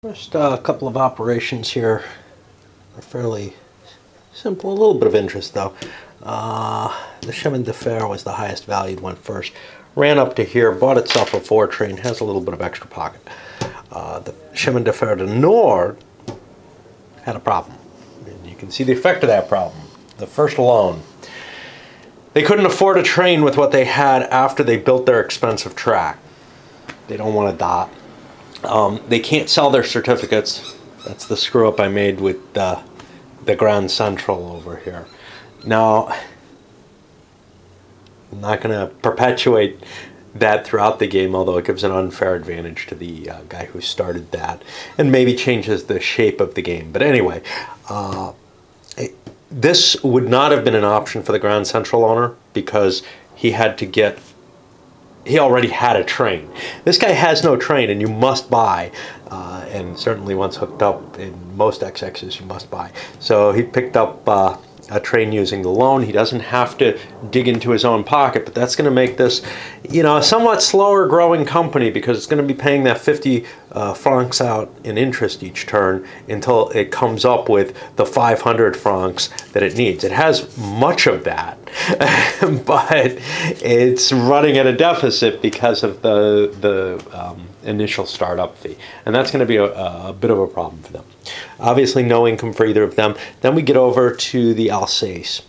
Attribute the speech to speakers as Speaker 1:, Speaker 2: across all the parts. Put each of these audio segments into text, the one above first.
Speaker 1: First couple of operations here are fairly simple, a little bit of interest though. The Chemin de Fer was the highest valued one first. Ran up to here, bought itself a 4 train, has a little bit of extra pocket. The Chemin de Fer du Nord had a problem. And you can see the effect of that problem. The first alone. They couldn't afford a train with what they had after they built their expensive track. They don't want a dot. They can't sell their certificates. That's the screw up I made with the Grand Central over here. Now, I'm not going to perpetuate that throughout the game, although it gives an unfair advantage to the guy who started that, and maybe changes the shape of the game. But anyway, this would not have been an option for the Grand Central owner because he had to get, he already had a train. This guy has no train, and you must buy, and certainly once hooked up in most XXs you must buy. So he picked up a train using the loan. He doesn't have to dig into his own pocket, but that's going to make this, you know, a somewhat slower growing company because it's going to be paying that 50 francs out in interest each turn until it comes up with the 500 francs that it needs. It has much of that, but it's running at a deficit because of the initial startup fee, and that's going to be a bit of a problem for them. Obviously no income for either of them. Then we get over to the Alsace.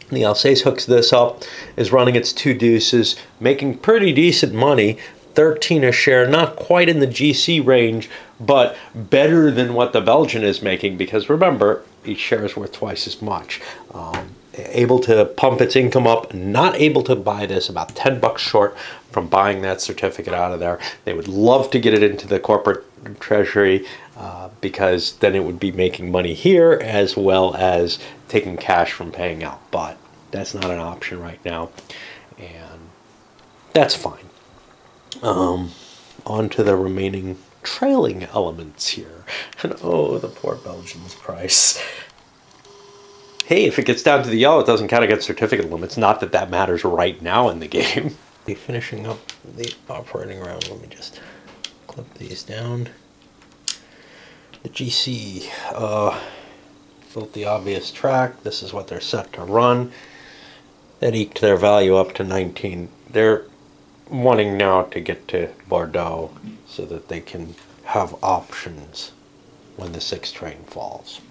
Speaker 1: The Alsace hooks this up, is running its 2 deuces, making pretty decent money, 13 a share, not quite in the GC range, but better than what the Belgian is making, because remember, each share is worth twice as much. Able to pump its income up, not able to buy this, about 10 bucks short from buying that certificate out of there. They would love to get it into the corporate treasury because then it would be making money here as well as taking cash from paying out, but that's not an option right now, and that's fine. On to the remaining trailing elements here, and oh, the poor Belgian's price. Hey, if it gets down to the yellow, it doesn't count against certificate limits. Not that that matters right now in the game. Finishing up the operating round, let me just clip these down. The GC built the obvious track. This is what they're set to run. That eked their value up to 19. They're wanting now to get to Bordeaux so that they can have options when the 6th train falls.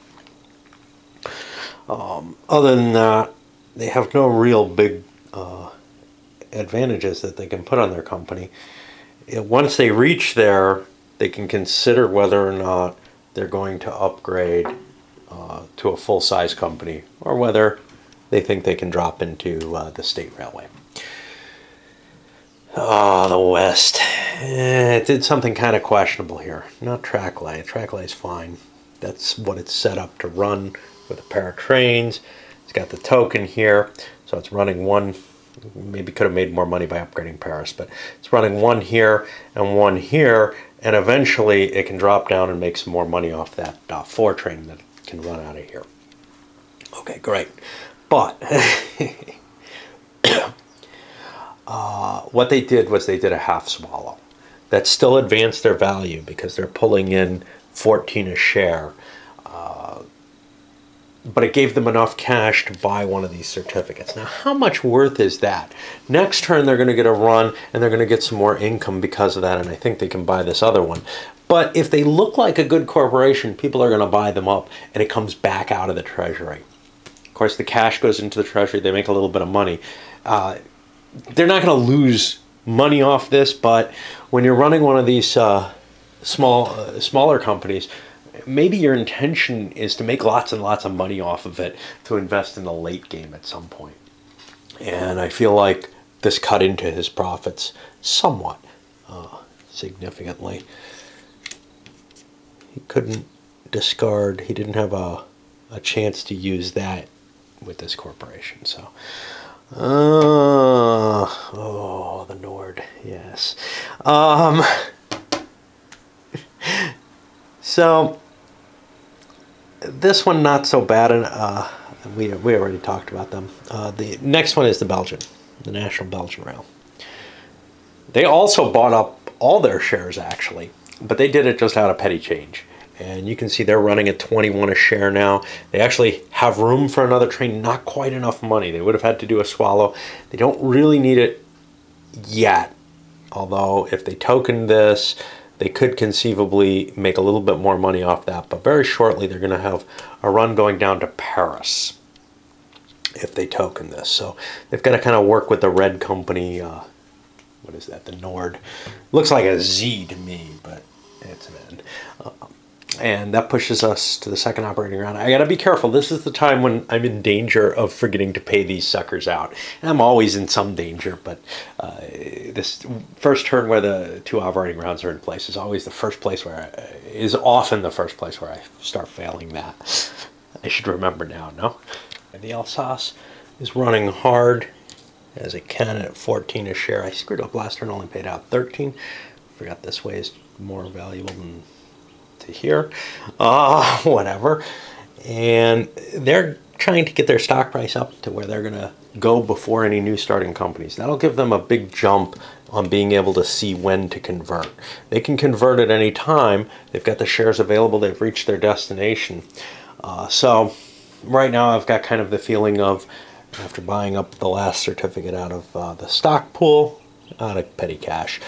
Speaker 1: Other than that, they have no real big advantages that they can put on their company. Once they reach there, they can consider whether or not they're going to upgrade to a full-size company, or whether they think they can drop into the state railway. The West. It did something kind of questionable here. Not Tracklay. Tracklay's fine. That's what it's set up to run with a pair of trains. It's got the token here, so it's running one. Maybe could have made more money by upgrading Paris, but it's running one here and one here, and eventually it can drop down and make some more money off that 4 train that can run out of here. Okay, great. But what they did was they did a half swallow. That still advanced their value because they're pulling in 14 a share. But it gave them enough cash to buy one of these certificates. Now, how much worth is that? Next turn, they're going to get a run, and they're going to get some more income because of that, and I think they can buy this other one. But if they look like a good corporation, people are going to buy them up, and it comes back out of the treasury. Of course, the cash goes into the treasury. They make a little bit of money. They're not going to lose money off this, but when you're running one of these smaller companies, maybe your intention is to make lots and lots of money off of it to invest in the late game at some point. And I feel like this cut into his profits somewhat significantly. He couldn't discard, he didn't have a chance to use that with this corporation. So, oh, the Nord, yes. So, this one not so bad, and we already talked about them. The next one is the Belgian, the National Belgian Rail. They also bought up all their shares, actually. but they did it just out of petty change. And you can see they're running at 21 a share now. They actually have room for another train, not quite enough money. They would have had to do a swallow. They don't really need it yet. Although if they token this, they could conceivably make a little bit more money off that. But very shortly, they're going to have a run going down to Paris if they token this. So they've got to kind of work with the red company. What is that? The Nord. Looks like a Z to me, but it's an N. And that pushes us to the second operating round. I got to be careful. This is the time when I'm in danger of forgetting to pay these suckers out. And I'm always in some danger, but this first turn where the 2 operating rounds are in place is always the first place where is often the first place where I start failing that. I should remember now, no? And the Alsace is running hard as it can at 14 a share. I screwed up last turn, only paid out 13. Forgot this way is more valuable than to here, whatever. And they're trying to get their stock price up to where they're going to go before any new starting companies. That'll give them a big jump on being able to see when to convert. They can convert at any time. They've got the shares available. They've reached their destination. So right now I've got kind of the feeling of, after buying up the last certificate out of the stock pool, out of petty cash,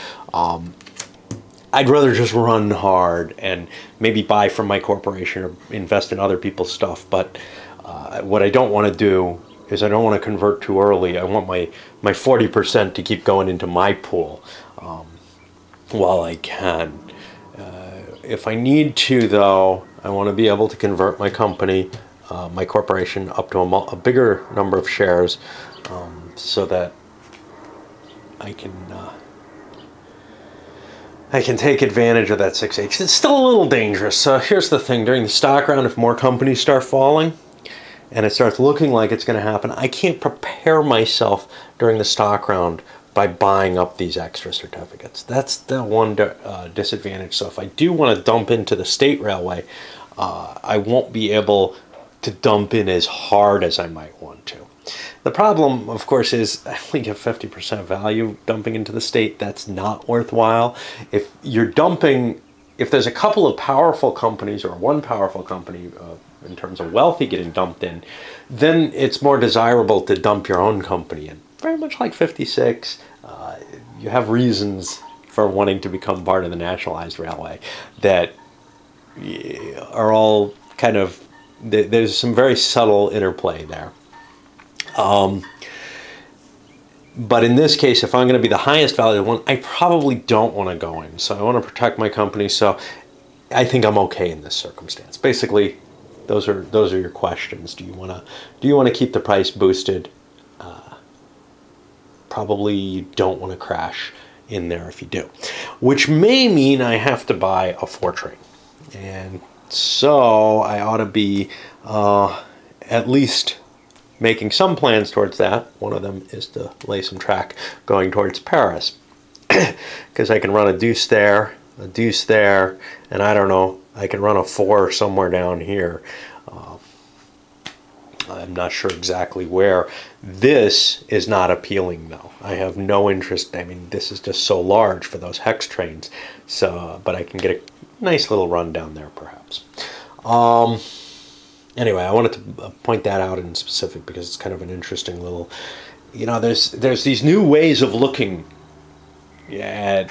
Speaker 1: I'd rather just run hard and maybe buy from my corporation or invest in other people's stuff. But what I don't want to do is I don't want to convert too early. I want my 40% to keep going into my pool while I can. If I need to, though, I want to be able to convert my company, my corporation, up to a bigger number of shares so that I can take advantage of that 6H. It's still a little dangerous. So here's the thing. During the stock round, if more companies start falling and it starts looking like it's going to happen, I can't prepare myself during the stock round by buying up these extra certificates. That's the one disadvantage. So if I do want to dump into the state railway, I won't be able to dump in as hard as I might want to. The problem, of course, is I only get 50% value dumping into the state. That's not worthwhile. If you're dumping, if there's a couple of powerful companies or one powerful company in terms of wealthy getting dumped in, then it's more desirable to dump your own company in. Very much like 56, you have reasons for wanting to become part of the nationalized railway that are all kind of, there's some very subtle interplay there. But in this case, if I'm going to be the highest value one, I probably don't want to go in. So I want to protect my company. So I think I'm okay in this circumstance. Basically, those are your questions. Do you want to keep the price boosted? Probably you don't want to crash in there if you do, which may mean I have to buy a 4 train, and so I ought to be at least making some plans towards that. One of them is to lay some track going towards Paris, because I can run a deuce there, and I don't know, I can run a 4 somewhere down here. I'm not sure exactly where. This is not appealing, though. I have no interest. I mean, this is just so large for those hex trains. So, but I can get a nice little run down there, perhaps. Anyway, I wanted to point that out in specific because it's kind of an interesting little, you know, there's these new ways of looking at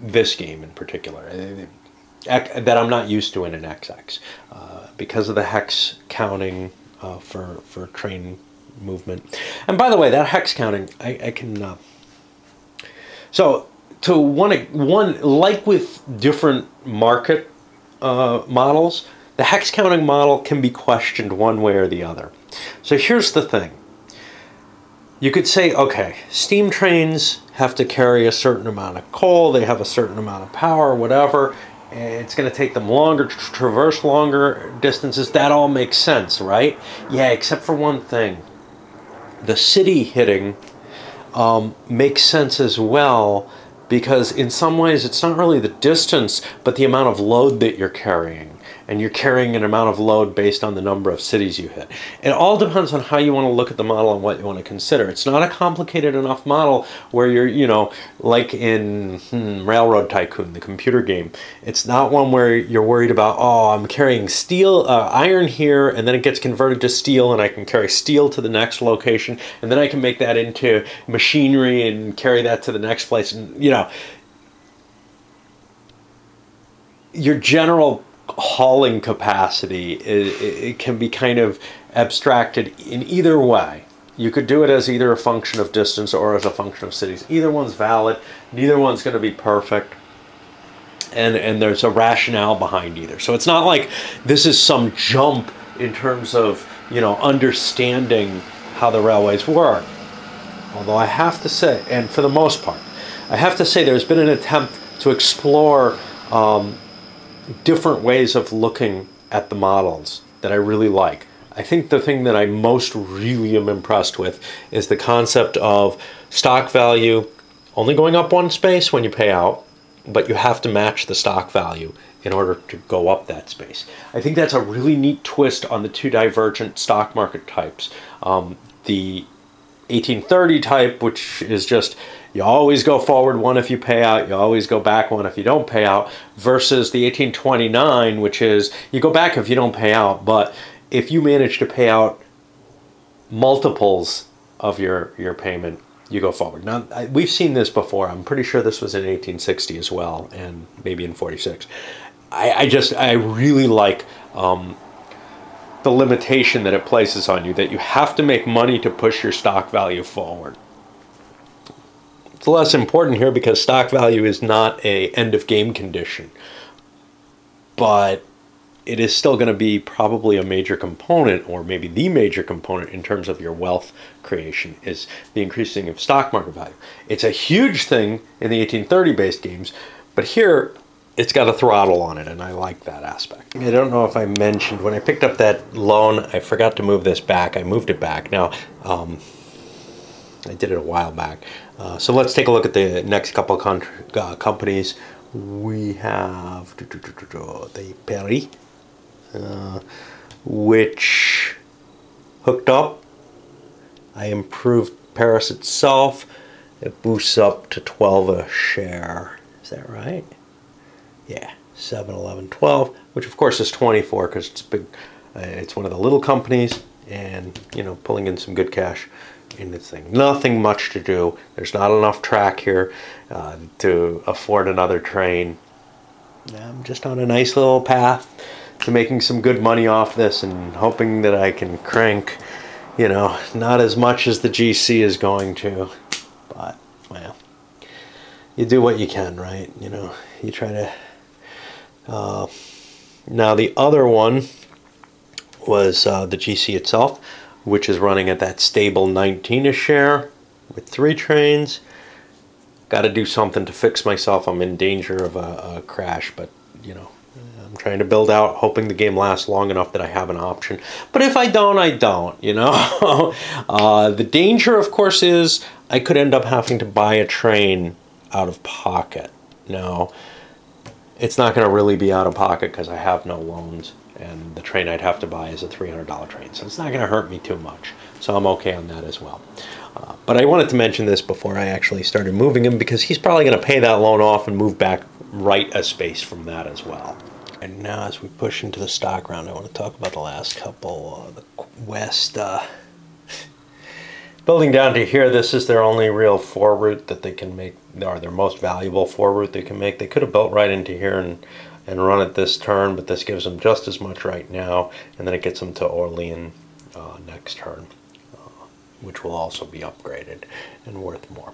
Speaker 1: this game in particular that I'm not used to in an XX because of the hex counting for train movement. And by the way, that hex counting, I can so to one like with different market models, the hex counting model can be questioned one way or the other. So here's the thing. You could say, okay, steam trains have to carry a certain amount of coal, they have a certain amount of power, whatever. It's going to take them longer to traverse longer distances. That all makes sense, right? Yeah, except for one thing. The city hitting makes sense as well because in some ways it's not really the distance, but the amount of load that you're carrying. And you're carrying an amount of load based on the number of cities you hit. It all depends on how you want to look at the model and what you want to consider. It's not a complicated enough model where you're, you know, like in Railroad Tycoon, the computer game. It's not one where you're worried about, oh, I'm carrying steel, iron here, and then it gets converted to steel, and I can carry steel to the next location, and then I can make that into machinery and carry that to the next place. And, you know, your general hauling capacity, it can be kind of abstracted in either way. You could do it as either a function of distance or as a function of cities. Either one's valid. Neither one's going to be perfect. And there's a rationale behind either. So it's not like this is some jump in terms of, you know, understanding how the railways work. Although I have to say, and for the most part, I have to say there's been an attempt to explore different ways of looking at the models that I really like. I think the thing that I most really am impressed with is the concept of stock value only going up one space when you pay out, but you have to match the stock value in order to go up that space. I think that's a really neat twist on the two divergent stock market types. The 1830 type, which is just you always go forward one if you pay out, you always go back one if you don't pay out, versus the 1829, which is you go back if you don't pay out, but if you manage to pay out multiples of your payment, you go forward. Now, we've seen this before. I'm pretty sure this was in 1860 as well, and maybe in 46. I really like the limitation that it places on you, that you have to make money to push your stock value forward. It's less important here because stock value is not a end of game condition, but it is still going to be probably a major component, or maybe the major component in terms of your wealth creation, is the increasing of stock market value. It's a huge thing in the 1830 based games, but here it's got a throttle on it, and I like that aspect. I don't know if I mentioned, when I picked up that loan, I forgot to move this back. I moved it back. Now, I did it a while back. So let's take a look at the next couple of companies. We have the Paris, which hooked up. I improved Paris itself. It boosts up to 12 a share. Is that right? Yeah, 7, 11, 12, which of course is 24 because it's big. It's one of the little companies, and you know, pulling in some good cash in this thing. Nothing much to do. There's not enough track here to afford another train. I'm just on a nice little path to making some good money off this, and hoping that I can crank, you know, not as much as the GC is going to, but well, you do what you can, right? You know, you try to. Now the other one was the GC itself, which is running at that stable 19 a share with 3 trains. Got to do something to fix myself. I'm in danger of a crash, but you know, I'm trying to build out, hoping the game lasts long enough that I have an option. But if I don't, I don't, you know. The danger, of course, is I could end up having to buy a train out of pocket. Now, it's not going to really be out of pocket because I have no loans, and the train I'd have to buy is a $300 train, so it's not going to hurt me too much. So I'm okay on that as well. But I wanted to mention this before I actually started moving him, because he's probably going to pay that loan off and move back right a space from that as well. And now as we push into the stock round, I want to talk about the last couple. The West, building down to here, this is their only real 4 route that they can make, or their most valuable 4 route they can make. They could have built right into here and run it this turn, but this gives them just as much right now, and then it gets them to Orleans next turn, which will also be upgraded and worth more.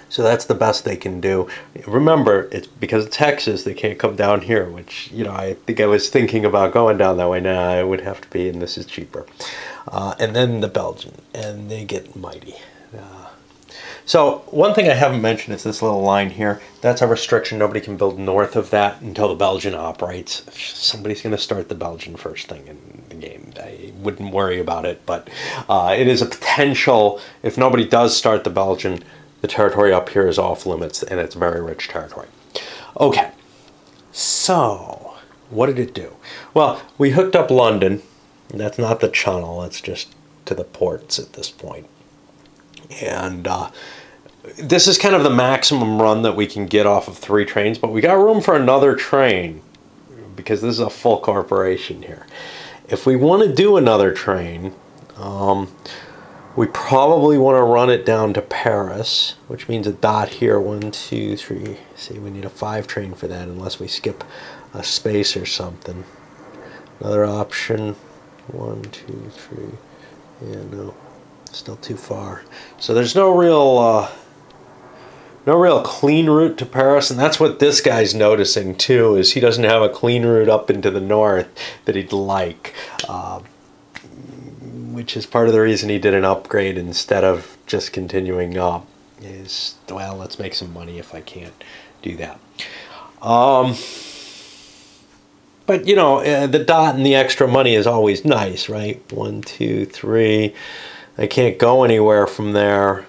Speaker 1: So that's the best they can do. Remember, it's because it's Texas, they can't come down here, which, you know, I think I was thinking about going down that way. Nah, it would have to be, and this is cheaper. And then the Belgian, and they get mighty. So one thing I haven't mentioned is this little line here. That's a restriction. Nobody can build north of that until the Belgian operates. Somebody's going to start the Belgian first thing in the game. I wouldn't worry about it, but it is a potential, if nobody does start the Belgian, the territory up here is off limits, and it's very rich territory. Okay, so what did it do? Well, we hooked up London. That's not the channel, that's just to the ports at this point. And this is kind of the maximum run that we can get off of 3 trains, but we got room for another train because this is a full corporation here. If we want to do another train, we probably want to run it down to Paris, which means a dot here. 1, 2, 3. See, we need a 5 train for that unless we skip a space or something. Another option. 1, 2, 3. Yeah, no, still too far. So there's no real clean route to Paris, and that's what this guy's noticing too. Is he doesn't have a clean route up into the north that he'd like, which is part of the reason he did an upgrade instead of just continuing up. Is, well, let's make some money if I can't do that. But, you know, the dot and the extra money is always nice, right? 1, 2, 3. I can't go anywhere from there.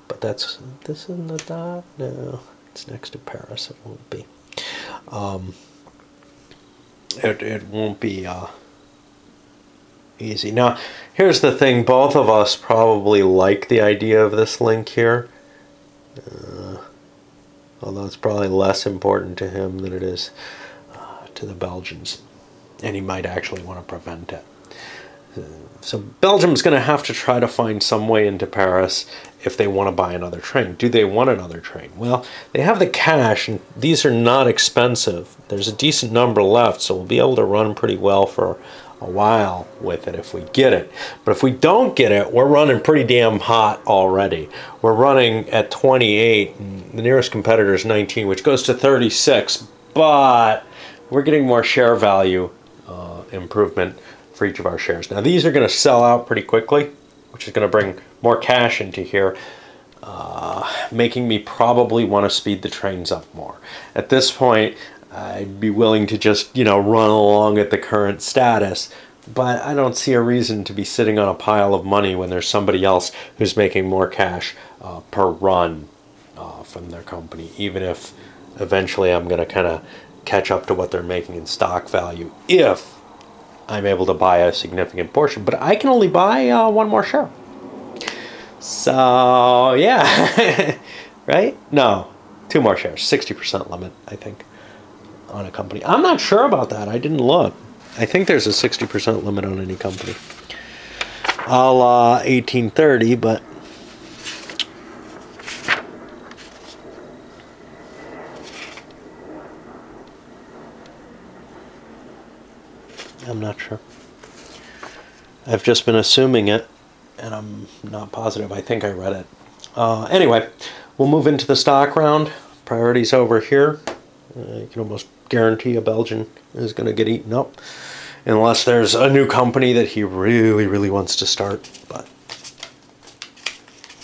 Speaker 1: But this isn't the dot? No, it's next to Paris. It won't be. It won't be easy. Now, here's the thing. Both of us probably like the idea of this link here. Although it's probably less important to him than it is to the Belgians, and he might actually want to prevent it. So Belgium's going to have to try to find some way into Paris if they want to buy another train. Do they want another train? Well, they have the cash, and these are not expensive. There's a decent number left, so we'll be able to run pretty well for a while with it if we get it. But if we don't get it, we're running pretty damn hot already. We're running at 28, and the nearest competitor is 19, which goes to 36, but we're getting more share value improvement for each of our shares. Now these are going to sell out pretty quickly, which is going to bring more cash into here, making me probably want to speed the trains up more. At this point, I'd be willing to just, you know, run along at the current status, but I don't see a reason to be sitting on a pile of money when there's somebody else who's making more cash per run from their company, even if eventually I'm going to kind of catch up to what they're making in stock value if I'm able to buy a significant portion. But I can only buy 1 more share. So, yeah. Right? No, 2 more shares. 60% limit, I think, on a company. I'm not sure about that. I didn't look. I think there's a 60% limit on any company. A la 1830, but I'm not sure. I've just been assuming it, and I'm not positive. I think I read it. Anyway, we'll move into the stock round. Priorities over here. You can almost guarantee a Belgian is going to get eaten up, unless there's a new company that he really, really wants to start. But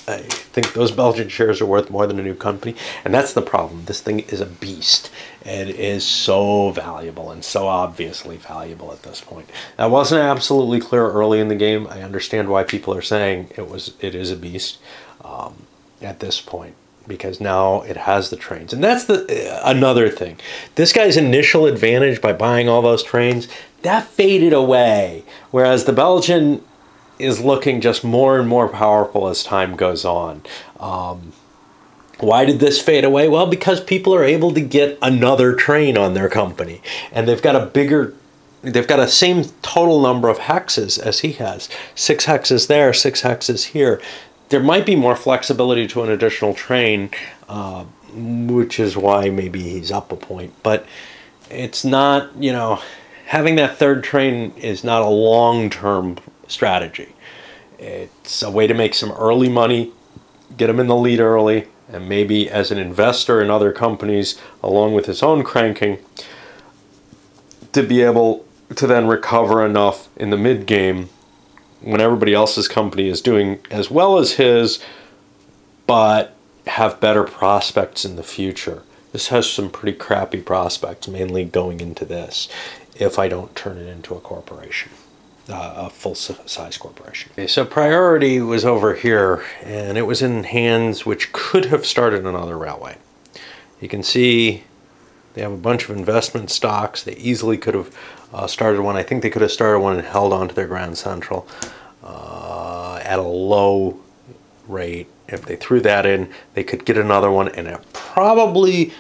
Speaker 1: I think those Belgian shares are worth more than a new company, and that's the problem. This thing is a beast. It is so valuable and so obviously valuable at this point. That wasn't absolutely clear early in the game. I understand why people are saying it is a beast at this point, because now it has the trains. And that's another thing. This guy's initial advantage by buying all those trains, that faded away, whereas the Belgian is looking just more and more powerful as time goes on. Why did this fade away? Well, because people are able to get another train on their company, and they've got a same total number of hexes as he has. 6 hexes there, 6 hexes here. There might be more flexibility to an additional train, which is why maybe he's up a point. But it's not, you know, having that 3rd train is not a long-term strategy. It's a way to make some early money, get him in the lead early, and maybe as an investor in other companies, along with his own cranking, to be able to then recover enough in the mid-game when everybody else's company is doing as well as his, but have better prospects in the future. This has some pretty crappy prospects, mainly going into this, if I don't turn it into a corporation. a full-size corporation. Okay, so Priority was over here, and it was in hands which could have started another railway. You can see they have a bunch of investment stocks. They easily could have started one. I think they could have started one and held on to their Grand Central at a low rate. If they threw that in, they could get another one, and it probably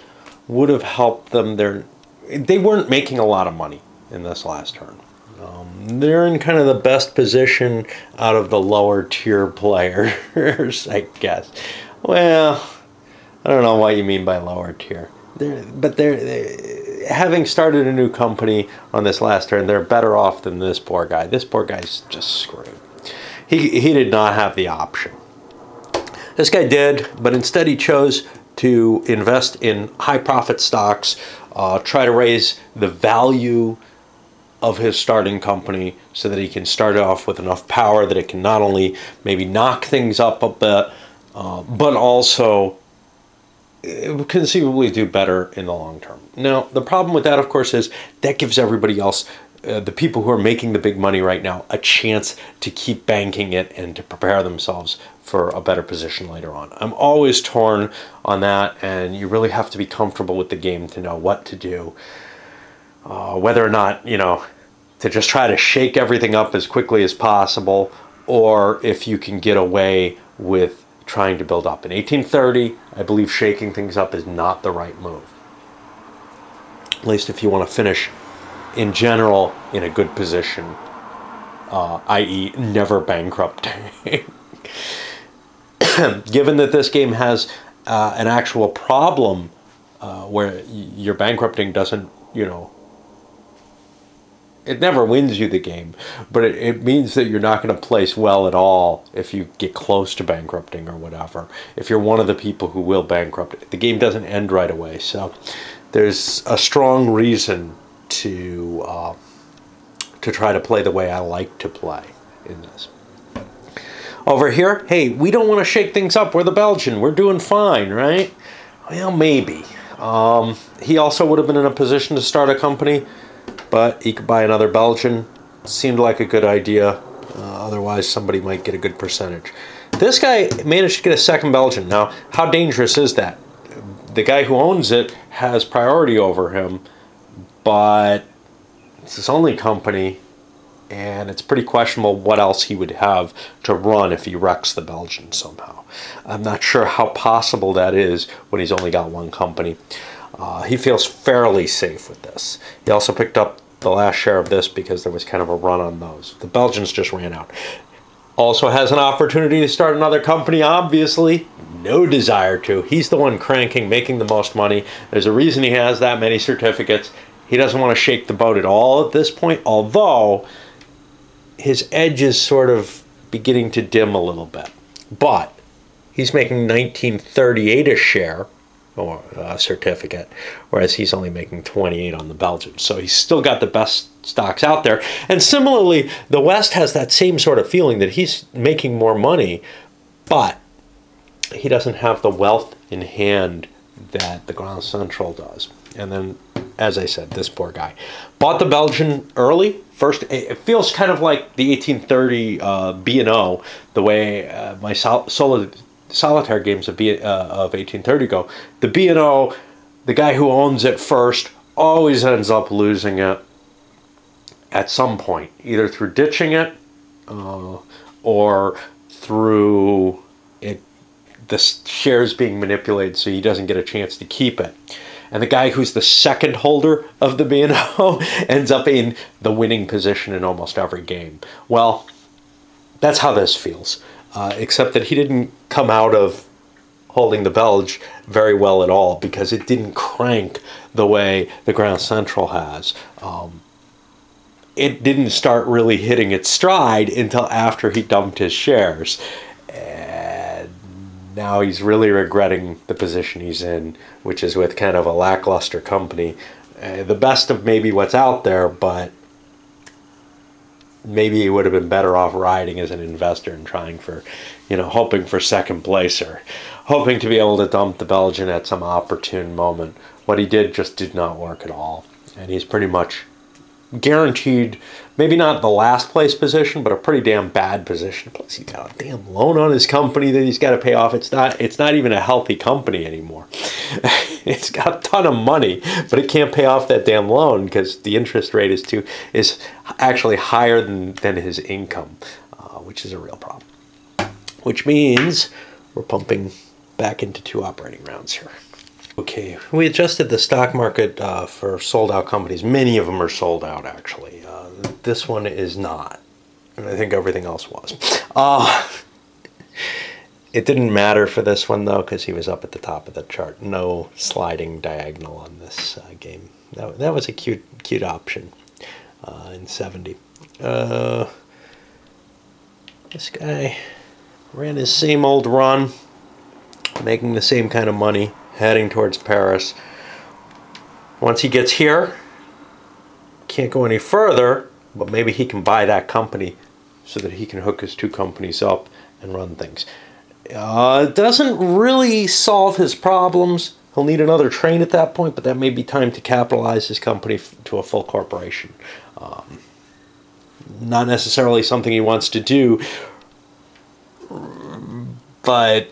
Speaker 1: would have helped them. They weren't making a lot of money in this last turn. They're in kind of the best position out of the lower tier players, I guess. Well, I don't know what you mean by lower tier. They're having started a new company on this last turn, they're better off than this poor guy. This poor guy's just screwed. He did not have the option. This guy did, but instead he chose to invest in high profit stocks, try to raise the value of his starting company so that he can start off with enough power that it can not only maybe knock things up a bit, but also it would conceivably do better in the long term. Now, the problem with that, of course, is that gives everybody else, the people who are making the big money right now, a chance to keep banking it and to prepare themselves for a better position later on. I'm always torn on that, and you really have to be comfortable with the game to know what to do. Whether or not, to just try to shake everything up as quickly as possible, or if you can get away with trying to build up. In 1830, I believe shaking things up is not the right move. At least if you want to finish, in general, in a good position, i.e. never bankrupting. Given that this game has an actual problem where your bankrupting doesn't, it never wins you the game, but it means that you're not going to place well at all if you get close to bankrupting or whatever. If you're one of the people who will bankrupt, the game doesn't end right away. So there's a strong reason to try to play the way I like to play in this. Over here, hey, we don't want to shake things up. We're the Belgian. We're doing fine, right? Well, maybe. He also would have been in a position to start a company, but he could buy another Belgian. Seemed like a good idea. Otherwise, somebody might get a good percentage. This guy managed to get a second Belgian. Now, how dangerous is that? The guy who owns it has priority over him, but it's his only company, and it's pretty questionable what else he would have to run if he wrecks the Belgian somehow. I'm not sure how possible that is when he's only got one company. He feels fairly safe with this. He also picked up the last share of this because there was kind of a run on those. The Belgians just ran out. Also has an opportunity to start another company, obviously. No desire to. He's the one cranking, making the most money. There's a reason he has that many certificates. He doesn't want to shake the boat at all at this point, although his edge is sort of beginning to dim a little bit. But he's making 1938 a share, or a certificate, whereas he's only making 28 on the Belgian. So he's still got the best stocks out there. And similarly, the West has that same sort of feeling that he's making more money, but he doesn't have the wealth in hand that the Grand Central does. And then, as I said, this poor guy bought the Belgian early. First, it feels kind of like the 1830 B&O, the way my solitaire games of 1830 go. The B&O, the guy who owns it first, always ends up losing it at some point, either through ditching it or through the shares being manipulated so he doesn't get a chance to keep it. And the guy who's the second holder of the B&O ends up in the winning position in almost every game. Well, that's how this feels. Except that he didn't come out of holding the Belge very well at all because it didn't crank the way the Grand Central has. It didn't start really hitting its stride until after he dumped his shares. And now he's really regretting the position he's in, which is with kind of a lackluster company. The best of maybe what's out there, but maybe he would have been better off riding as an investor and trying for, hoping for second place or hoping to be able to dump the Belgian at some opportune moment. What he did just did not work at all. And he's pretty much guaranteed, maybe not the last place position, but a pretty damn bad position. Plus, he's got a damn loan on his company that he's got to pay off. It's not even a healthy company anymore. It's got a ton of money, but it can't pay off that damn loan because the interest rate is actually higher than his income, which is a real problem. Which means we're pumping back into 2 operating rounds here. Okay, we adjusted the stock market for sold out companies. Many of them are sold out, actually. This one is not, and I think everything else was. It didn't matter for this one, though, because he was up at the top of the chart. No sliding diagonal on this game. That was a cute option in 70. This guy ran his same old run, making the same kind of money, heading towards Paris. Once he gets here, can't go any further, but maybe he can buy that company so that he can hook his 2 companies up and run things. It doesn't really solve his problems. He'll need another train at that point, but that may be time to capitalize his company to a full corporation. Not necessarily something he wants to do, but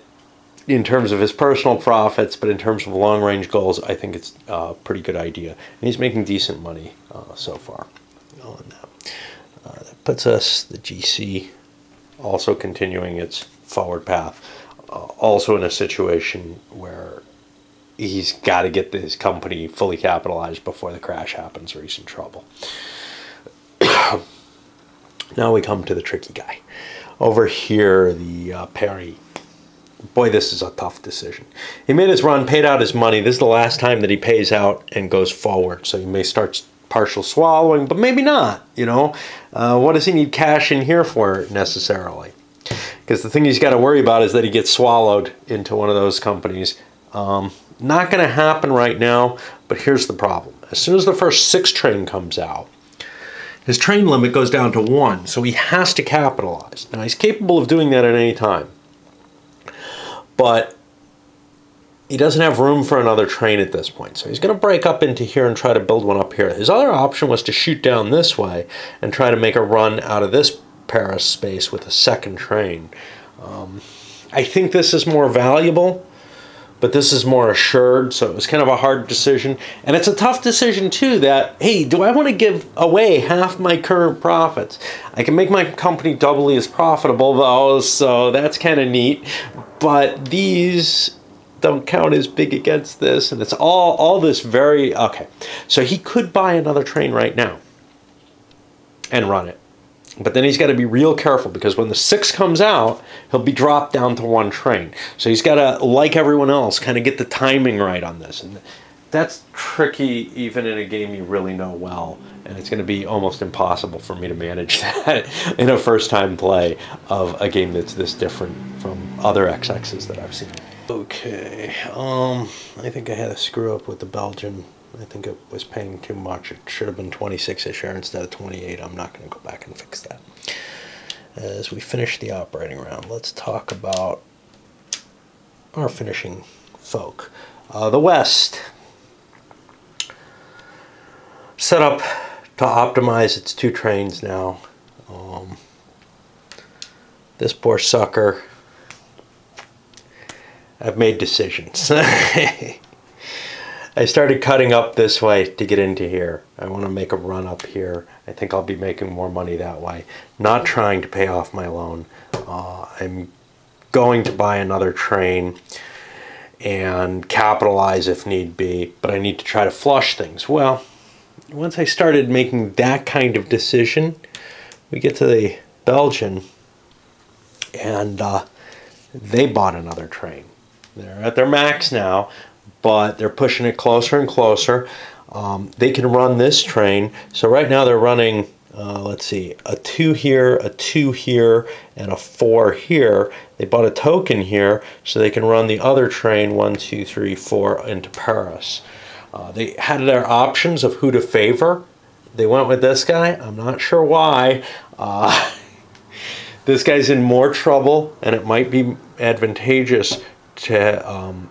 Speaker 1: in terms of his personal profits, but in terms of long-range goals, I think it's a pretty good idea. And he's making decent money so far on that. That puts us, the GC, also continuing its forward path, also in a situation where he's got to get his company fully capitalized before the crash happens or he's in trouble. Now we come to the tricky guy. Over here, the Perry. Boy, this is a tough decision. He made his run, paid out his money. This is the last time that he pays out and goes forward. So he may start partial swallowing, but maybe not, you know. What does he need cash in here for necessarily? Because the thing he's got to worry about is that he gets swallowed into one of those companies. Not going to happen right now, but here's the problem. As soon as the first 6 train comes out, his train limit goes down to 1, so he has to capitalize. Now, he's capable of doing that at any time, but he doesn't have room for another train at this point. So he's going to break up into here and try to build one up here. His other option was to shoot down this way and try to make a run out of this Paris space with a 2nd train. I think this is more valuable, but this is more assured, so it was kind of a hard decision. And it's a tough decision, too, that, hey, do I want to give away half my current profits? I can make my company doubly as profitable, though, so that's kind of neat. But these don't count as big against this, and it's all this very... Okay, so he could buy another train right now and run it. But then he's got to be real careful, because when the 6 comes out, he'll be dropped down to 1 train. So he's got to, like everyone else, kind of get the timing right on this. And that's tricky even in a game you really know well. And it's going to be almost impossible for me to manage that in a first-time play of a game that's this different from other XXs that I've seen. Okay, I think I had a screw up with the Belgian. I think it was paying too much. It should have been 26 a share instead of 28. I'm not going to go back and fix that. As we finish the operating round, let's talk about our finishing folk. The West, set up to optimize its 2 trains now. This poor sucker. I've made decisions. I started cutting up this way to get into here. I want to make a run up here. I think I'll be making more money that way. Not trying to pay off my loan. I'm going to buy another train and capitalize if need be, but I need to try to flush things. Well, once I started making that kind of decision, we get to the Belgian, and they bought another train. They're at their max now, but they're pushing it closer and closer. They can run this train. So right now they're running, let's see, a 2 here, a 2 here, and a 4 here. They bought a token here so they can run the other train, 1, 2, 3, 4, into Paris. They had their options of who to favor. They went with this guy. I'm not sure why. This guy's in more trouble, and it might be advantageous to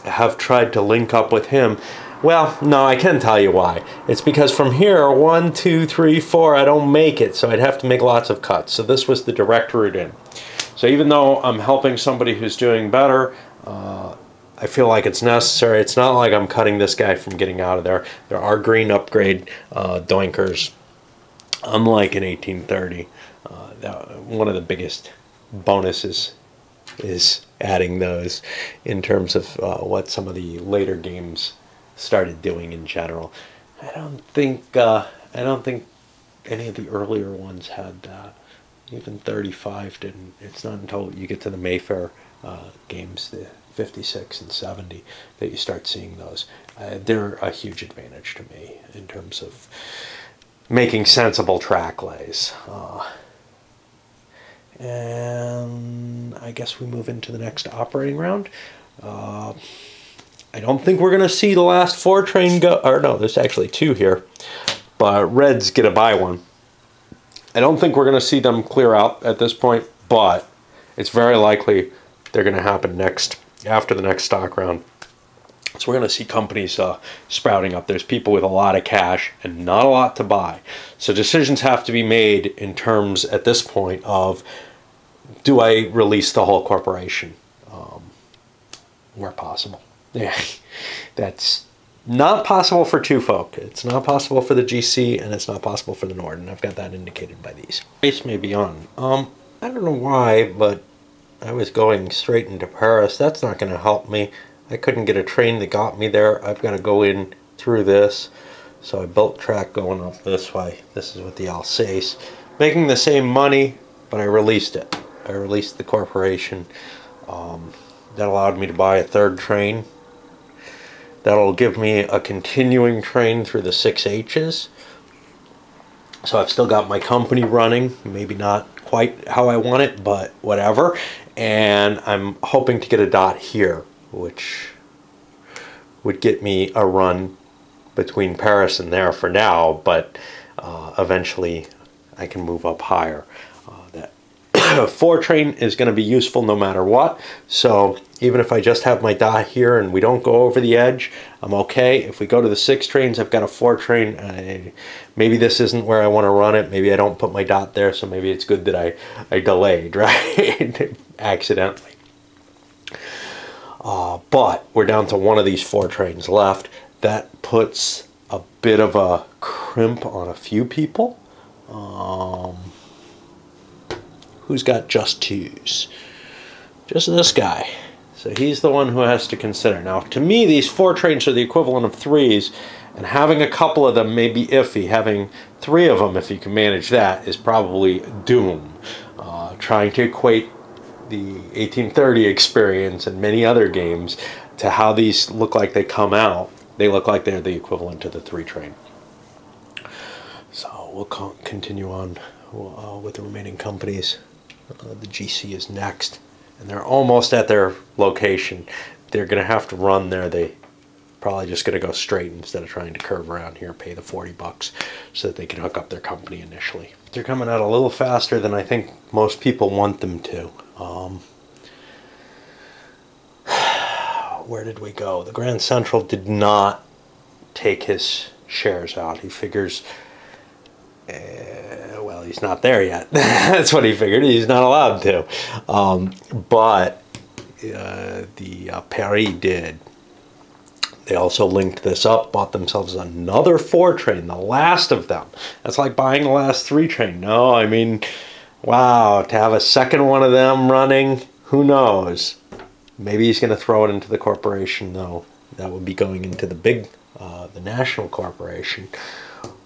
Speaker 1: have tried to link up with him. Well, no, I can tell you why. It's because from here, 1, 2, 3, 4, I don't make it, so I'd have to make lots of cuts. So this was the direct route in. So even though I'm helping somebody who's doing better, I feel like it's necessary. It's not like I'm cutting this guy from getting out of there. There are green upgrade doinkers, unlike in 1830. One of the biggest bonuses is adding those in terms of what some of the later games started doing in general. I don't think any of the earlier ones had that. Even 35 didn't. It's not until you get to the Mayfair games, the 56 and 70, that you start seeing those. They're a huge advantage to me in terms of making sensible track lays. And I guess we move into the next operating round. I don't think we're going to see the last 4 train go, or no, there's actually 2 here, but Reds get a buy one. I don't think we're going to see them clear out at this point, but it's very likely they're going to happen after the next stock round. So we're going to see companies sprouting up. There's people with a lot of cash and not a lot to buy. So decisions have to be made in terms at this point of, do I release the whole corporation where possible? Yeah, that's not possible for 2 folk. It's not possible for the GC, and it's not possible for the Norden. I've got that indicated by these. Race may be on. I don't know why, but I was going straight into Paris. That's not going to help me. I couldn't get a train that got me there. I've got to go in through this. So I built track going up this way. This is with the Alsace. Making the same money, but I released it. I released the corporation. That allowed me to buy a 3rd train. That'll give me a continuing train through the 6 H's. So I've still got my company running. Maybe not quite how I want it, but whatever. And I'm hoping to get a dot here, which would get me a run between Paris and there for now, but eventually I can move up higher. That 4 train is going to be useful no matter what, so even if I just have my dot here and we don't go over the edge, I'm okay. If we go to the 6 trains, I've got a 4 train. Maybe this isn't where I want to run it. Maybe I don't put my dot there, so maybe it's good that I delayed, right? Accidentally. But we're down to 1 of these 4 trains left. That puts a bit of a crimp on a few people. Who's got just 2s? Just this guy. So he's the one who has to consider. Now, to me, these 4 trains are the equivalent of 3s, and having a couple of them may be iffy. Having 3 of them, if you can manage that, is probably doom. Trying to equate the 1830 experience and many other games to how these look like they come out, they look like they're the equivalent to the 3 train. So we'll continue on with the remaining companies. The GC is next, and they're almost at their location. They're going to have to run there. They probably just going to go straight instead of trying to curve around here, pay the $40 so that they can hook up their company initially. They're coming out a little faster than I think most people want them to. Where did we go? The Grand Central did not take his shares out. He figures, well, he's not there yet. That's what he figured. He's not allowed to. But the Paris did. They also linked this up, bought themselves another 4 train, the last of them. That's like buying the last 3 train. No, I mean, wow, to have a second one of them running, who knows? Maybe he's going to throw it into the corporation, though. That would be going into the big, the national corporation.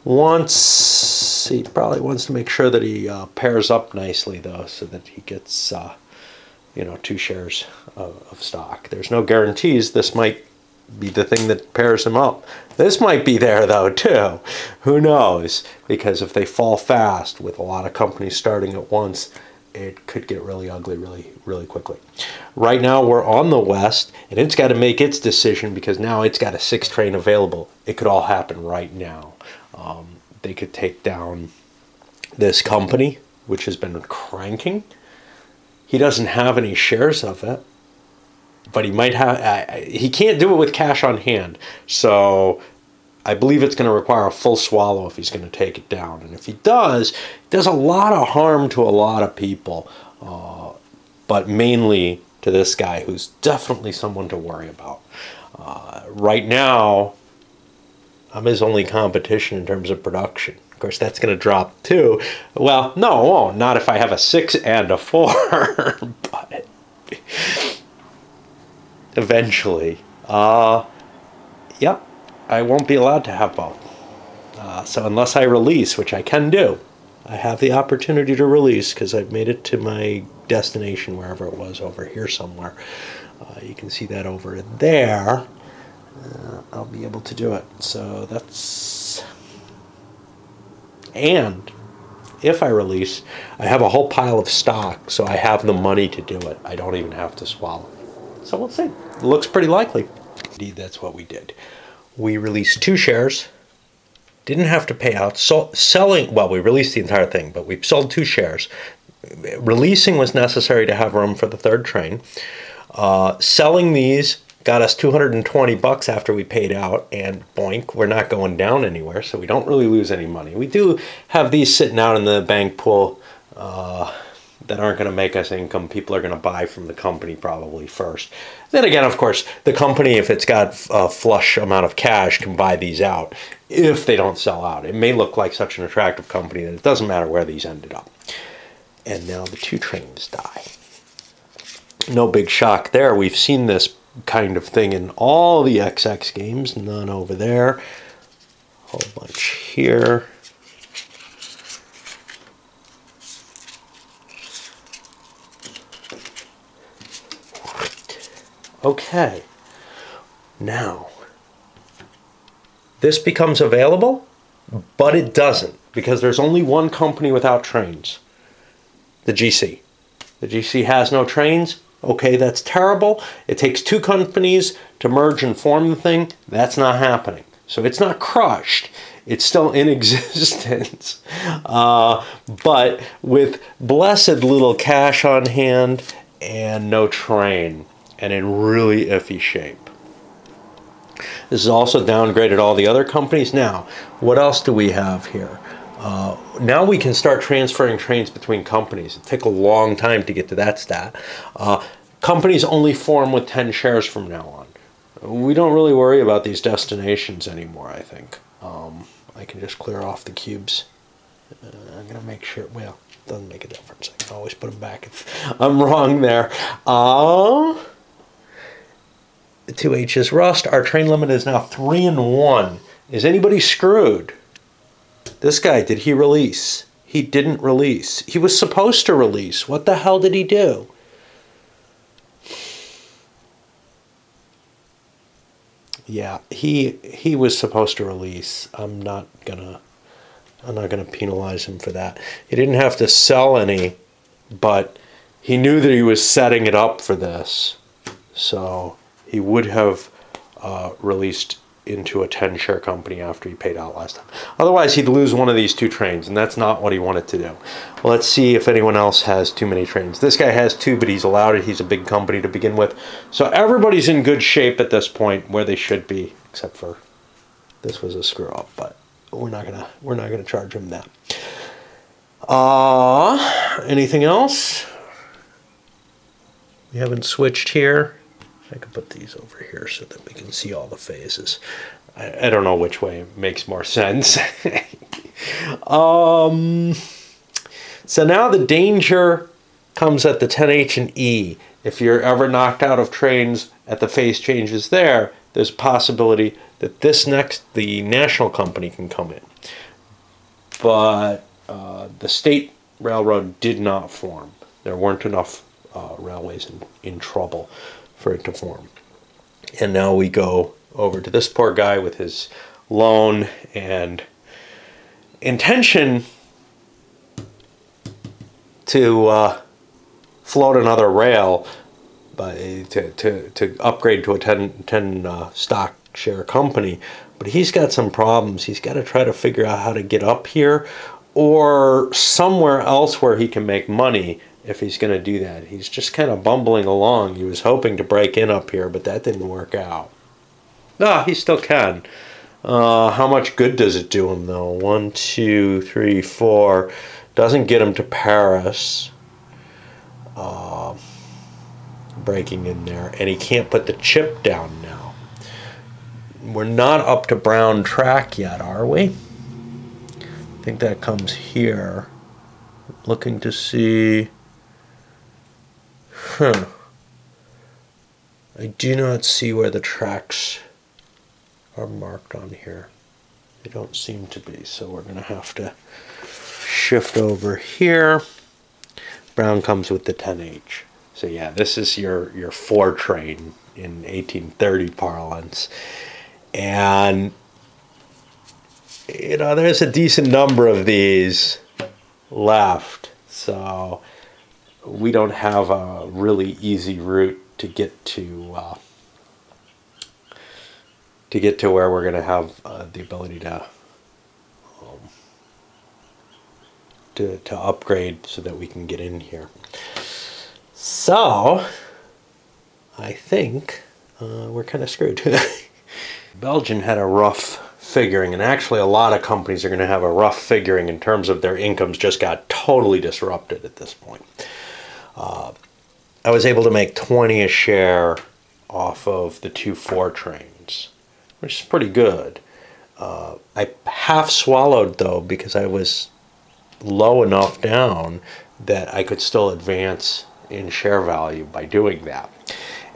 Speaker 1: He probably wants to make sure that he pairs up nicely, though, so that he gets, 2 shares of stock. There's no guarantees. This might be the thing that pairs him up. This might be there, though, too. Who knows? Because if they fall fast with a lot of companies starting at once, it could get really ugly really quickly. Right now, we're on the West, and it's got to make its decision because now it's got a 6 train available. It could all happen right now. They could take down this company, which has been cranking. He doesn't have any shares of it. but he might have, he can't do it with cash on hand. So I believe it's going to require a full swallow if he's going to take it down. And if he does, it does a lot of harm to a lot of people, but mainly to this guy, who's definitely someone to worry about. Right now, I'm his only competition in terms of production. Of course, that's going to drop too. Well, no, it won't. Not if I have a 6 and a 4. But eventually, yep, I won't be allowed to have both. So unless I release, which I can do, I have the opportunity to release because I've made it to my destination, wherever it was, over here somewhere. You can see that over there. I'll be able to do it. So that's... And if I release, I have a whole pile of stock, so I have the money to do it. I don't even have to swallow. So we'll see. It looks pretty likely. Indeed, that's what we did. We released 2 shares. Didn't have to pay out. So selling, well, we released the entire thing, but we sold 2 shares. Releasing was necessary to have room for the 3rd train. Selling these got us $220 after we paid out, and boink, we're not going down anywhere, so we don't really lose any money. We do have these sitting out in the bank pool that aren't going to make us income. People are going to buy from the company probably first. Then again, of course, the company, if it's got a flush amount of cash, can buy these out if they don't sell out. It may look like such an attractive company that it doesn't matter where these ended up. And now the 2 trains die. No big shock there. We've seen this kind of thing in all the XX games. None over there. Whole bunch here. Okay. Now, this becomes available, but it doesn't, because there's only one company without trains. The GC. The GC has no trains. Okay, that's terrible. It takes 2 companies to merge and form the thing. That's not happening. So it's not crushed. It's still in existence. But with blessed little cash on hand and no train, and in really iffy shape. This has also downgraded all the other companies. Now, what else do we have here? Now we can start transferring trains between companies. It'll take a long time to get to that stat. Companies only form with 10 shares from now on. We don't really worry about these destinations anymore, I think. I can just clear off the cubes. I'm going to make sure, well, it doesn't make a difference. I can always put them back if I'm wrong there. The 2H's rust. Our train limit is now 3 and 1. Is anybody screwed? This guy, did he release? He didn't release. He was supposed to release. What the hell did he do? Yeah, he was supposed to release. I'm not gonna penalize him for that. He didn't have to sell any, but he knew that he was setting it up for this. So he would have released into a 10-share company after he paid out last time. Otherwise, he'd lose one of these 2 trains, and that's not what he wanted to do. Well, let's see if anyone else has too many trains. This guy has 2, but he's allowed it. He's a big company to begin with. So everybody's in good shape at this point, where they should be, except for this was a screw up, but we're not gonna charge him that. Anything else? We haven't switched here. I can put these over here so that we can see all the phases. I don't know which way makes more sense. So now the danger comes at the 10H and E. If you're ever knocked out of trains at the phase changes there, there's a possibility that the national company can come in. But the state railroad did not form. There weren't enough railways in trouble for it to form. And now we go over to this poor guy with his loan and intention to float another rail, to upgrade to a 10 stock share company. But he's got some problems. He's got to try to figure out how to get up here or somewhere else where he can make money if he's going to do that. He's just kind of bumbling along. He was hoping to break in up here, but that didn't work out. Ah, he still can. How much good does it do him, though? 1, 2, 3, 4. Doesn't get him to Paris. Breaking in there. And he can't put the chip down now. We're not up to brown track yet, are we? I think that comes here. Looking to see... I do not see where the tracks are marked on here. They don't seem to be, so we're going to have to shift over here. Brown comes with the 10H. So yeah, this is your 4 train in 1830 parlance. And, you know, there's a decent number of these left. So we don't have a really easy route to get to where we're going to have the ability to upgrade so that we can get in here. So I think we're kind of screwed. Belgian had a rough figuring, and actually a lot of companies are going to have a rough figuring in terms of their incomes just got totally disrupted at this point. I was able to make 20 a share off of the 2-4 trains, which is pretty good. I half swallowed though because I was low enough down that I could still advance in share value by doing that.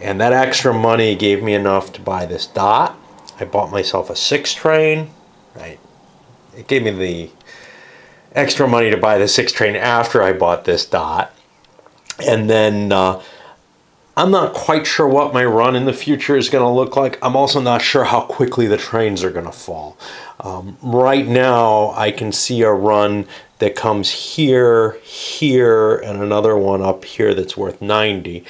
Speaker 1: And that extra money gave me enough to buy this dot. I bought myself a 6 train, right? It gave me the extra money to buy the 6 train after I bought this dot. And then I'm not quite sure what my run in the future is going to look like. I'm also not sure how quickly the trains are going to fall. Right now, I can see a run that comes here, here, and another one up here that's worth 90.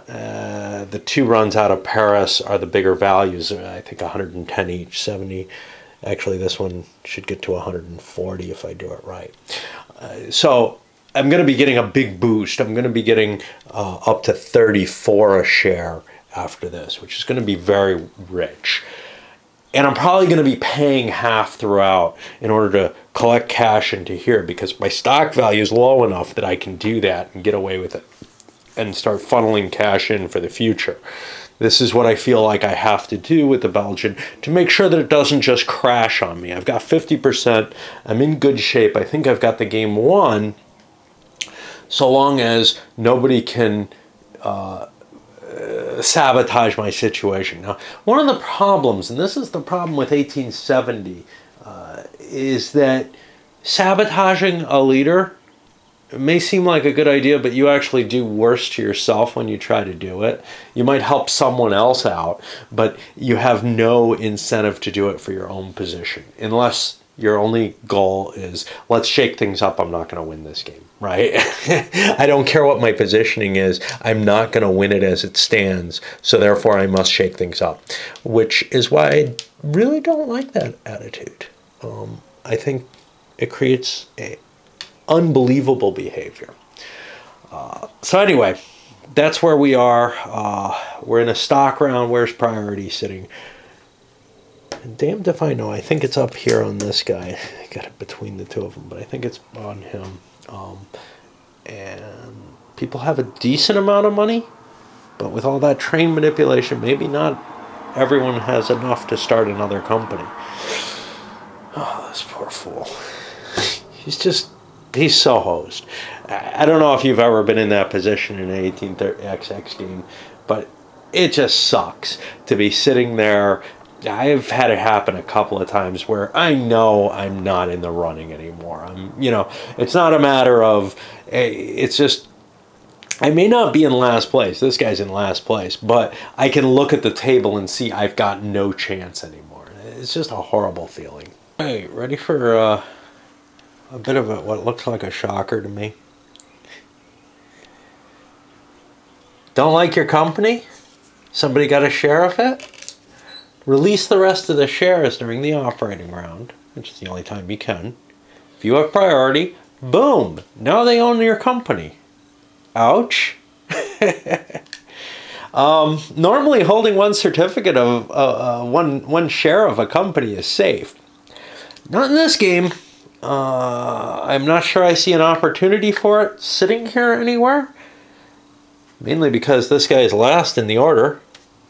Speaker 1: The 2 runs out of Paris are the bigger values. I think 110 each, 70. Actually, this one should get to 140 if I do it right. So I'm going to be getting a big boost. I'm going to be getting up to 34 a share after this, which is going to be very rich. And I'm probably going to be paying half throughout in order to collect cash into here because my stock value is low enough that I can do that and get away with it and start funneling cash in for the future. This is what I feel like I have to do with the Belgian to make sure that it doesn't just crash on me. I've got 50%. I'm in good shape. I think I've got the game won so long as nobody can sabotage my situation. Now, one of the problems, and this is the problem with 1870, is that sabotaging a leader may seem like a good idea, but you actually do worse to yourself when you try to do it. You might help someone else out, but you have no incentive to do it for your own position, unless your only goal is, let's shake things up, I'm not going to win this game, right? I don't care what my positioning is, I'm not going to win it as it stands, so therefore I must shake things up, which is why I really don't like that attitude. I think it creates a unbelievable behavior. So anyway, that's where we are. We're in a stock round. Where's priority sitting? Damned if I know. I think it's up here on this guy. I got it between the 2 of them, but I think it's on him. And people have a decent amount of money, but with all that train manipulation, maybe not everyone has enough to start another company. Oh, this poor fool. He's so hosed. I don't know if you've ever been in that position in an 1830X game, but it just sucks to be sitting there. I've had it happen a couple of times where I know I'm not in the running anymore. It's not a matter of, it's just, I may not be in last place. This guy's in last place, but I can look at the table and see I've got no chance anymore. It's just a horrible feeling. Hey, ready for a bit of what looks like a shocker to me? Don't like your company? Somebody got a share of it? Release the rest of the shares during the operating round, which is the only time you can. If you have priority, boom, now they own your company. Ouch. Normally holding one certificate of one share of a company is safe. Not in this game. I'm not sure I see an opportunity for it sitting here anywhere. Mainly because this guy is last in the order.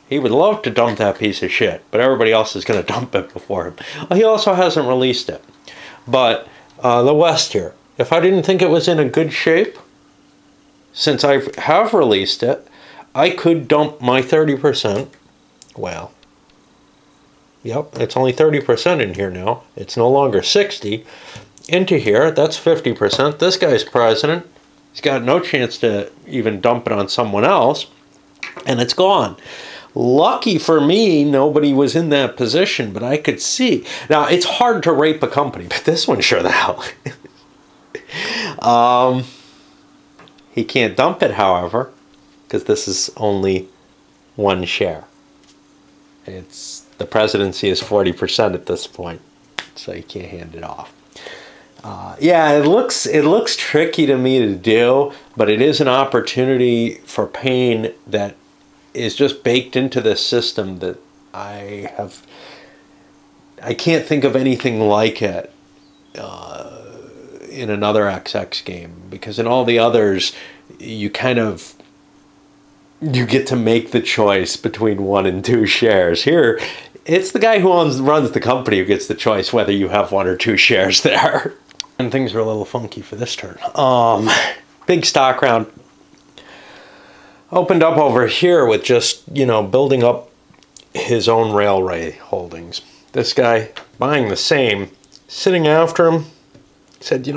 Speaker 1: He would love to dump that piece of shit, but everybody else is going to dump it before him. He also hasn't released it. But the West here, if I didn't think it was in a good shape, since I have released it, I could dump my 30%. Well, yep, it's only 30% in here now. It's no longer 60. Into here, that's 50%. This guy's president. He's got no chance to even dump it on someone else. And it's gone. Lucky for me, nobody was in that position, but I could see. Now, it's hard to rape a company, but this one sure the hell. He can't dump it, however, because this is only one share. The presidency is 40% at this point, so you can't hand it off. Yeah, it looks tricky to me to do, but it is an opportunity for pain that is just baked into this system that I can't think of anything like it in another XX game, because in all the others you get to make the choice between 1 and 2 shares. Here it's the guy who runs the company who gets the choice whether you have 1 or 2 shares there. And things are a little funky for this turn. Big stock round. Opened up over here with just, building up his own railway holdings. This guy buying the same, sitting after him, said, as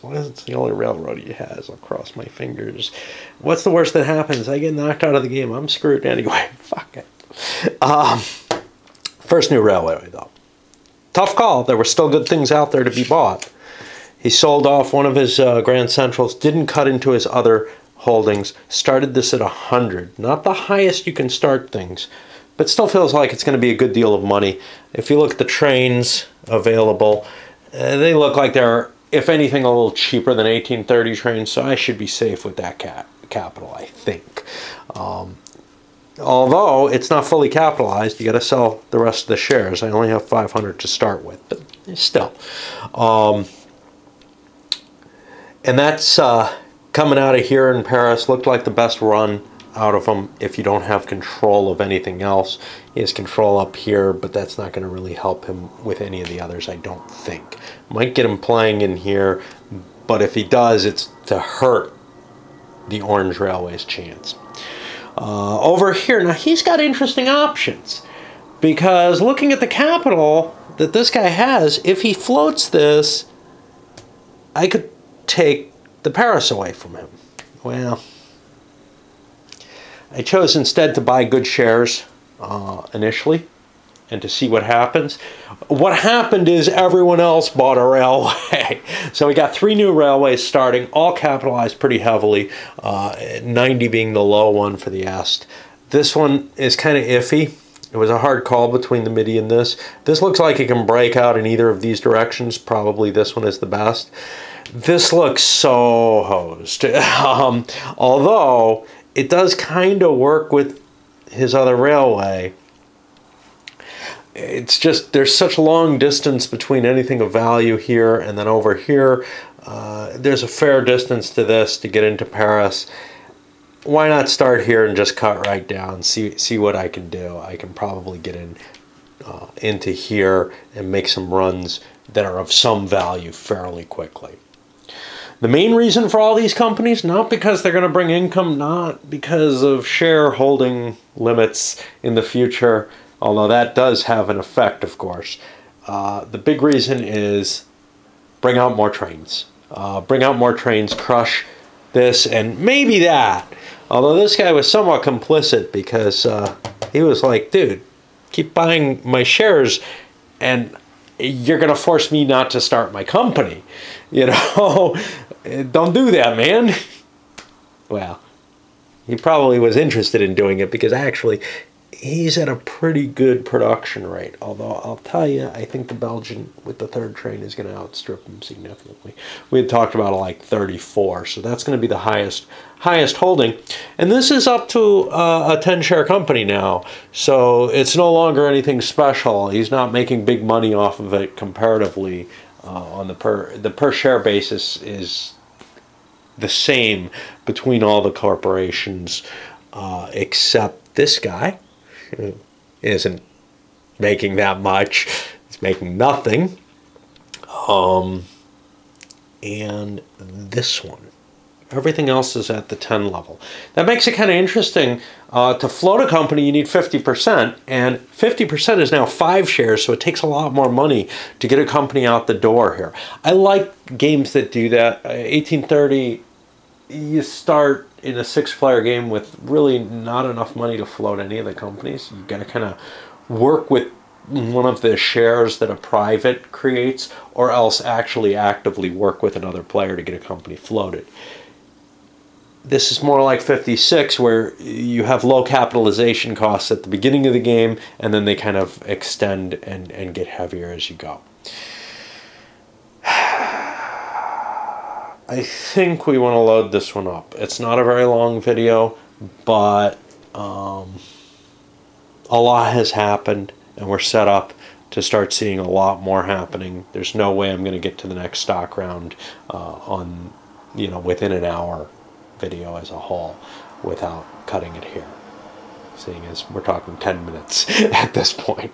Speaker 1: long as it's the only railroad he has, I'll cross my fingers. What's the worst that happens? I get knocked out of the game. I'm screwed anyway. Fuck it. First new railway, though. Tough call. There were still good things out there to be bought. He sold off one of his Grand Centrals, didn't cut into his other holdings, started this at 100. Not the highest you can start things, but still feels like it's going to be a good deal of money. If you look at the trains available, they look like they're, if anything, a little cheaper than 1830 trains, so I should be safe with that capital, I think. Although it's not fully capitalized, you got to sell the rest of the shares. I only have 500 to start with, but still. And that's coming out of here in Paris. Looked like the best run out of him if you don't have control of anything else. He has control up here, but that's not going to really help him with any of the others, I don't think. Might get him playing in here, but if he does, it's to hurt the Orange Railway's chance. Over here, now he's got interesting options, because looking at the capital that this guy has, if he floats this, I could take the Paris away from him. Well, I chose instead to buy good shares initially and to see what happens. What happened is everyone else bought a railway. So we got 3 new railways starting, all capitalized pretty heavily, 90 being the low one for the Est. This one is kind of iffy. It was a hard call between the MIDI and this. This looks like it can break out in either of these directions. Probably this one is the best. This looks so hosed. Although it does kind of work with his other railway. It's just there's such a long distance between anything of value here and then over here. There's a fair distance to this to get into Paris. Why not start here and just cut right down, see what I can do. I can probably get into here and make some runs that are of some value fairly quickly. The main reason for all these companies, not because they're going to bring income, not because of shareholding limits in the future, although that does have an effect, of course. The big reason is bring out more trains. Bring out more trains, crush this, and maybe that. Although this guy was somewhat complicit, because he was like, dude, keep buying my shares and you're going to force me not to start my company. Don't do that, man. Well, he probably was interested in doing it, because actually he's at a pretty good production rate. Although I'll tell you, I think the Belgian with the third train is going to outstrip him significantly. We had talked about like 34, so that's going to be the highest holding. And this is up to a 10-share company now, so it's no longer anything special. He's not making big money off of it comparatively. On the per share basis is the same between all the corporations, except this guy who isn't making that much. He's making nothing. And this one. Everything else is at the 10 level. That makes it kind of interesting. To float a company, you need 50%, and 50% is now 5 shares, so it takes a lot more money to get a company out the door here. I like games that do that. 1830, you start in a 6-player game with really not enough money to float any of the companies. You've got to kind of work with one of the shares that a private creates, or else actually actively work with another player to get a company floated. This is more like 56, where you have low capitalization costs at the beginning of the game, and then they kind of extend and get heavier as you go. I think we want to load this one up. It's not a very long video, but a lot has happened, and we're set up to start seeing a lot more happening. There's no way I'm going to get to the next stock round within an hour video as a whole without cutting it here, seeing as we're talking 10 minutes at this point.